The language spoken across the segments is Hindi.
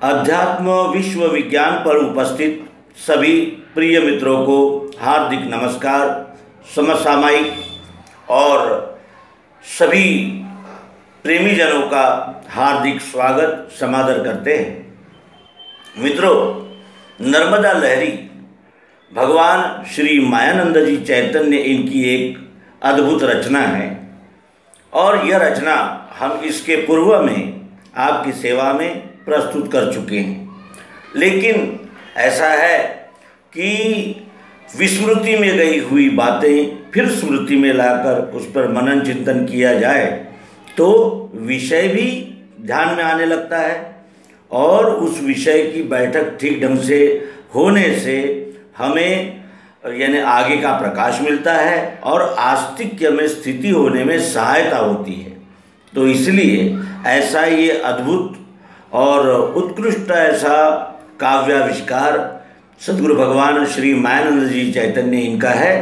अध्यात्म विश्व विज्ञान पर उपस्थित सभी प्रिय मित्रों को हार्दिक नमस्कार। समसामयिक और सभी प्रेमी जनों का हार्दिक स्वागत समादर करते हैं। मित्रों, नर्मदा लहरी भगवान श्री मायानंद जी चैतन्य इनकी एक अद्भुत रचना है और यह रचना हम इसके पूर्व में आपकी सेवा में प्रस्तुत कर चुके हैं। लेकिन ऐसा है कि विस्मृति में गई हुई बातें फिर स्मृति में लाकर उस पर मनन चिंतन किया जाए तो विषय भी ध्यान में आने लगता है और उस विषय की बैठक ठीक ढंग से होने से हमें यानी आगे का प्रकाश मिलता है और आस्तिक्य में स्थिति होने में सहायता होती है। तो इसलिए ऐसा ये अद्भुत और उत्कृष्ट ऐसा काव्याविष्कार सद्गुरु भगवान श्री मायानंद जी चैतन्य इनका है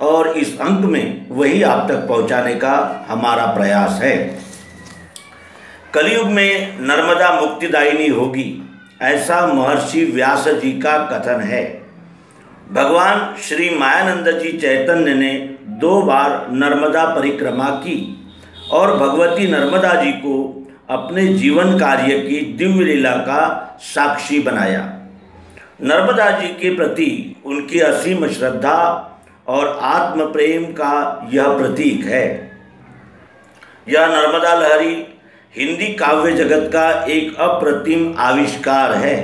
और इस अंक में वही आप तक पहुंचाने का हमारा प्रयास है। कलयुग में नर्मदा मुक्तिदायिनी होगी, ऐसा महर्षि व्यास जी का कथन है। भगवान श्री मायानंद जी चैतन्य ने 2 बार नर्मदा परिक्रमा की और भगवती नर्मदा जी को अपने जीवन कार्य की दिव्य लीला का साक्षी बनाया। नर्मदा जी के प्रति उनकी असीम श्रद्धा और आत्म प्रेम का यह प्रतीक है। यह नर्मदा लहरी हिंदी काव्य जगत का एक अप्रतिम आविष्कार है।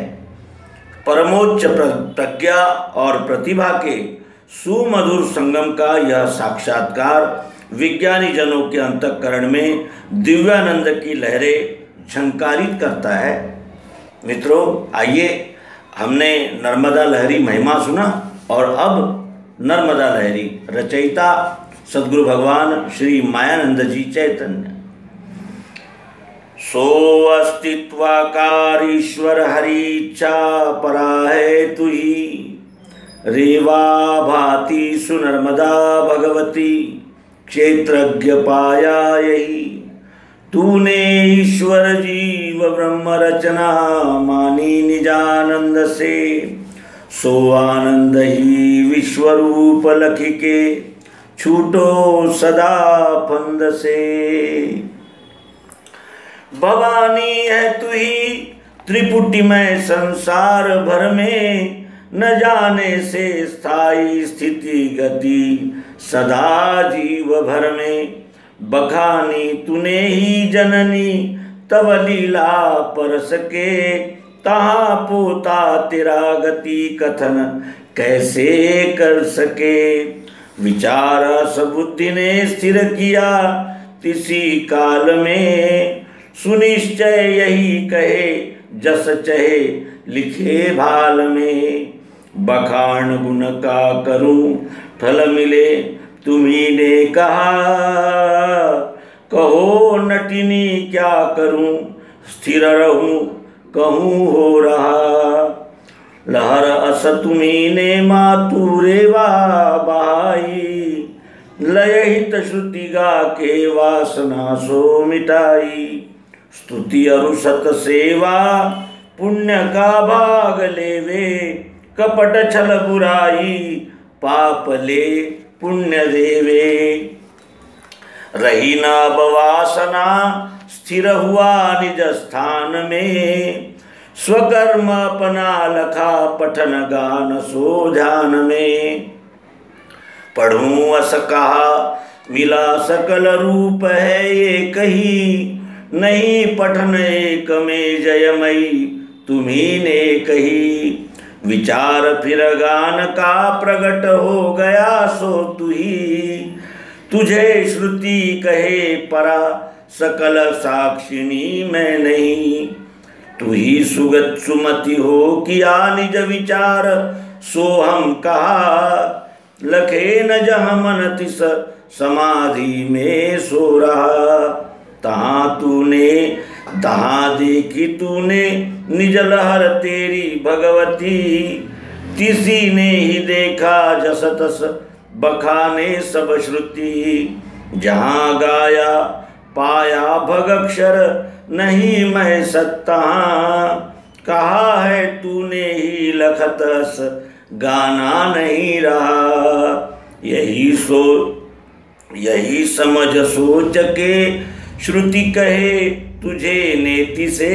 परमोच्च प्रज्ञा और प्रतिभा के सुमधुर संगम का यह साक्षात्कार विज्ञानी जनों के अंतःकरण में दिव्यानंद की लहरें झंकारित करता है। मित्रों, आइए, हमने नर्मदा लहरी महिमा सुना और अब नर्मदा लहरी रचयिता सद्गुरु भगवान श्री मायानंद जी चैतन्य। सो अस्तित्वाकार ईश्वर हरि इच्छा परा है तुही, रेवा भाति सुनर्मदा भगवती क्षेत्रज्ञ पाया यही। तूने ईश्वर जीव ब्रह्म रचना मानी निजानंद से, सो आनंद ही विश्वरूप लखिके छूटो सदा फंद से। भवानी है तू ही त्रिपुटी में संसार भर में, न जाने से स्थायी स्थिति गति सदा जीव भर में। बखानी तूने ही जननी तव लीला पर सके, तहाँ पोता तेरा गति कथन कैसे कर सके। विचार सबुद्धि ने स्थिर किया तिसी काल में, सुनिश्चय यही कहे जस चहे लिखे भाल में। बखान गुण का करूं फल मिले तुम्ही ने कहा, कहो नटिनी क्या करूं स्थिर रहूं कहूं हो रहा। लहर अस तुम्ही ने मातुरे वा बहाई, लयहित श्रुति गा के वासना सो मिटाई। स्तुति अरुसत सेवा पुण्य का भाग लेवे, कपट छल बुराई पाप ले पुण्य देवे। रही न बवासना स्थिर हुआ निज स्थान में, स्वकर्म अपना लखा पठन गान सो ध्यान में। पढ़ूं अस कहा मिला सकल रूप है एक ही, नहीं पठन एक में जयमयी तुम्ही ने कही। विचार फिर गान का प्रगट हो गया सो तुही, तुझे श्रुति कहे परा सकल साक्षिणी मैं नहीं। तू ही सुगत सुमति हो किया निज विचार, सो हम कहा लखे न जहाँ मन तिस समाधि में सो रहा। तहाँ तूने तहाँ देखी तूने निज लहर तेरी भगवती, किसी ने ही देखा जस तस बखाने सब श्रुति। जहाँ गाया पाया भगक्षर नहीं मैं सत्ता, कहा है तूने ही लखत अस गाना नहीं रहा। यही समझ सोच के श्रुति कहे तुझे नेति से,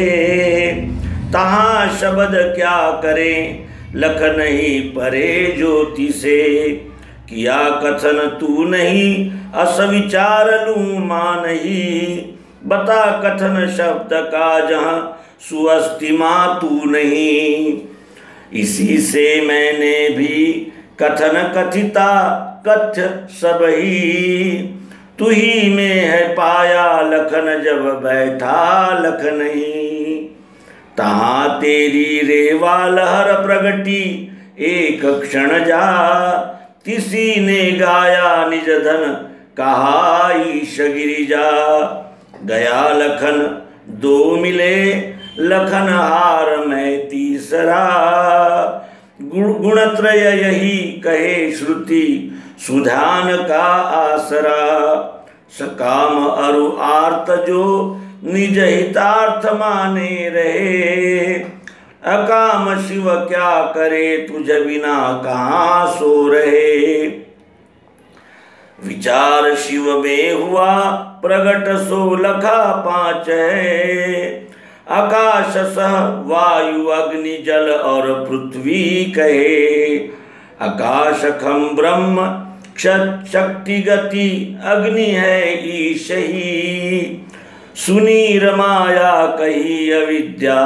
तहाँ शब्द क्या करें लख नहीं परे ज्योति से। किया कथन तू नहीं अस विचार लूं मानही, बता कथन शब्द का जहाँ सुअस्तिमा तू नहीं। इसी से मैंने भी कथन कथिता कथ्य सब ही, तू ही में है पाया लखन जब बैठा लख नहीं। तहाँ तेरी रेवा लहर प्रगटी एक क्षण जा, किसी ने गाया निज धन कहा ईश गिरिजा। गया लखन दो मिले लखन हार में तीसरा, गुणत्रय यही कहे श्रुति सुधान का आसरा। सकाम अरु आर्त जो निज हितार्थ माने रहे, अकाम शिव क्या करे तुझ बिना कहाँ सो रहे। विचार शिव में हुआ प्रगट सो लखा पांच है, आकाश सह वायु अग्नि जल और पृथ्वी कहे। आकाश खम ब्रह्म शक्ति गति अग्नि है ईश ही, सुनी रमाया कही अविद्या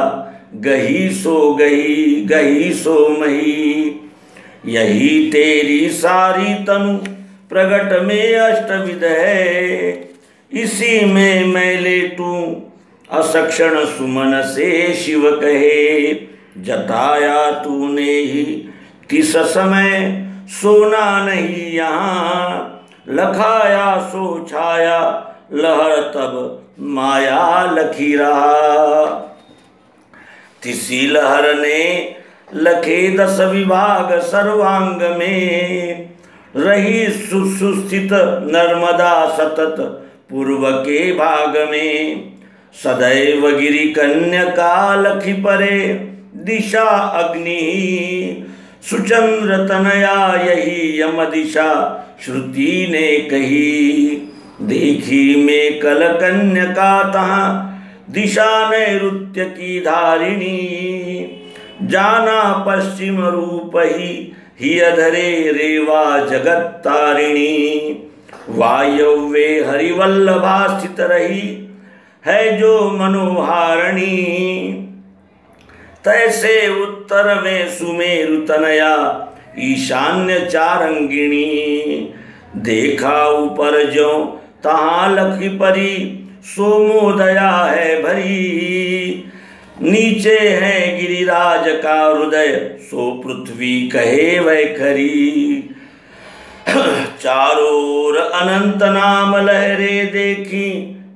गही सो गही सो मही। यही तेरी सारी तनु प्रगट में अष्टविध है, इसी में मैं लेटूं असक्षण सुमन से शिव कहे। जताया तूने ही किस समय सोना नहीं यहाँ, लखाया सो छाया लहर तब माया लखी रहा। तिसी लहर ने लखे 10 विभाग सर्वांग में, रही सुस्थित नर्मदा सतत पूर्व के भाग में। सदैव गिरि कन्या लखी परे दिशा अग्नि, सुचंद्र तनया यही यम दिशा श्रुति ने कही। देखी में कल कन्या तहाँ दिशा नैऋत्य की धारिणी, जाना पश्चिम रूप ही अधरे रेवा जगत तारिणी। वायव्ये हरिवल्लभा स्थित रही है जो मनोहारिणी, तैसे उत्तर में सुमेरु तनया ईशान्य चारंगिणी। देखा ऊपर जो तहाँ लखी परी सोमोदया है भरी, नीचे है गिरिराज का हृदय सो पृथ्वी कहे वैखरी। चारों ओर अनंत नाम लहरे देखी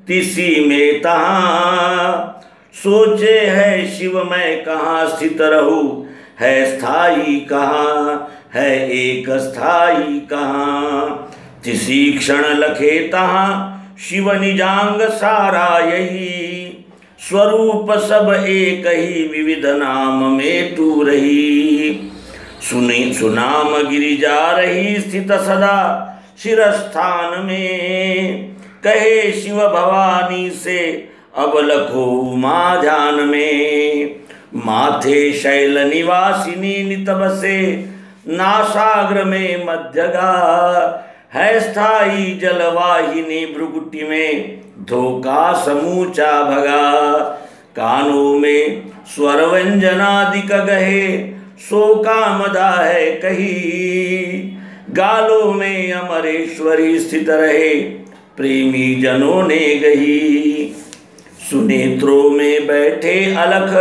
तिसी में तहाँ, सोचे है शिव मैं कहाँ स्थित रहूं, है स्थाई कहाँ है एक स्थाई कहाँ। तिसी क्षण लखे तहाँ शिव निजांग सारा यही, स्वरूप सब एक ही विविध नाम में तू रही। सुनाम गिरिजा रही स्थित सदा शिरस्थान में, कहे शिव भवानी से अब लखो उमा ध्यान में। माथे शैल निवासिनी नित बसे नासाग्र में मध्यगा, है स्थाई जलवाहिनी भ्रुकुटी में धोखा समूचा भगा। कानों में स्वर व्यंजनादिक गहे सो कामदा है कही, गालों में अमरेश्वरी स्थित रहे प्रेमी जनों ने गही। सुनेत्रों में बैठे अलख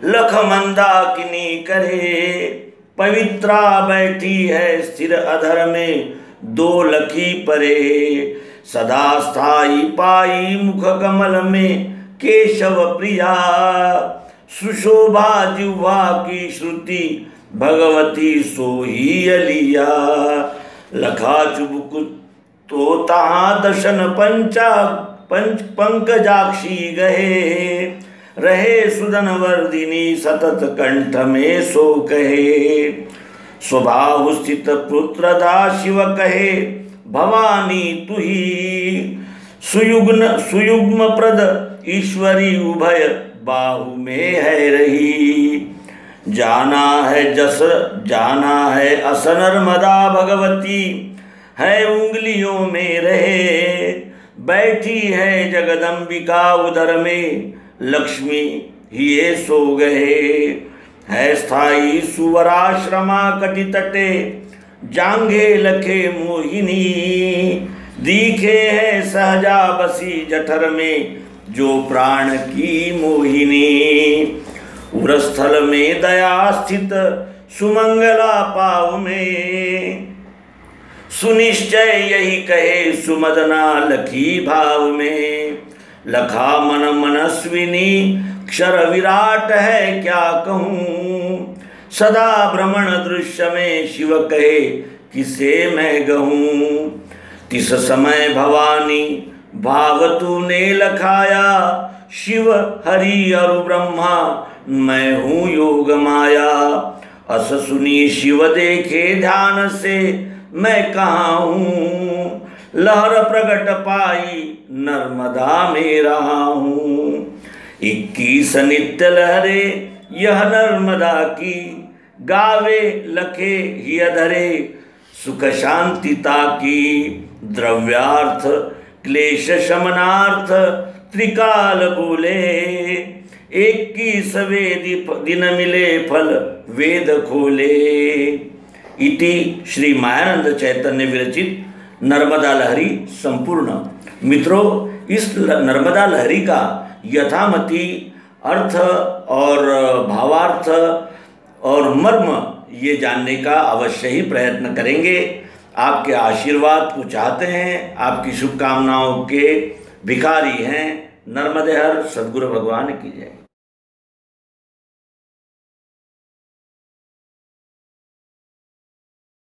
लख मंदाकिनी करे, पवित्रा बैठी है स्थिर अधर में दो लखी परे। सदा स्थाई पाई मुख कमल में केशव प्रिया, सुशोभा जिह्वा की श्रुति भगवती सोही अलिया। लखा चुबुक तो तहाँ दर्शन पंकजाक्षी गहे, रहे सुदन वर्धिनी सतत कंठ में सो कहे। स्वभाव स्थित पुत्रदा शिव कहे भवानी तुही। सुयुग्म प्रद ईश्वरी उभय बाहु में है रही। जाना है अस नर्मदा भगवती है उंगलियों में रहे। बैठी है जगदम्बिका उदर में लक्ष्मी हिये सो गए। है स्थाई सुवराश्रमा कटि तटे जांघे लखे मोहिनी। दिखे है सहजा बसी जठर में जो प्राण की मोहिनी। उरस्थल में दया स्थित सुमंगला पाव में। सुनिश्चय यही कहे सुमदना लखी भाव में। लखा मन मनस्विनी क्षर विराट है क्या कहूँ। सदा भ्रमण दृश्य में शिव कहे किसे मैं गहूँ। तिस समय भवानी भाव तूने लखाया। शिव हरि और ब्रह्मा मैं हूँ योग माया। अस सुनी शिव देखे ध्यान से मैं कहाँ हूँ। लहर प्रगट पाई नर्मदा में रहा हूँ। 21 नित्य लहरे यह नर्मदा की। गावे लखे ही अधरे सुख शांतिता की। द्रव्यार्थ क्लेश शमनार्थ त्रिकाल बोले। 21वें दिन मिले फल वेद खोले। इति श्री मायानंद चैतन्य विरचित नर्मदा लहरी संपूर्ण। मित्रों, इस नर्मदा लहरी का यथामति अर्थ और भावार्थ और मर्म ये जानने का अवश्य ही प्रयत्न करेंगे। आपके आशीर्वाद को चाहते हैं, आपकी शुभकामनाओं के भिखारी हैं। नर्मदे हर सद्गुरु भगवान की जय।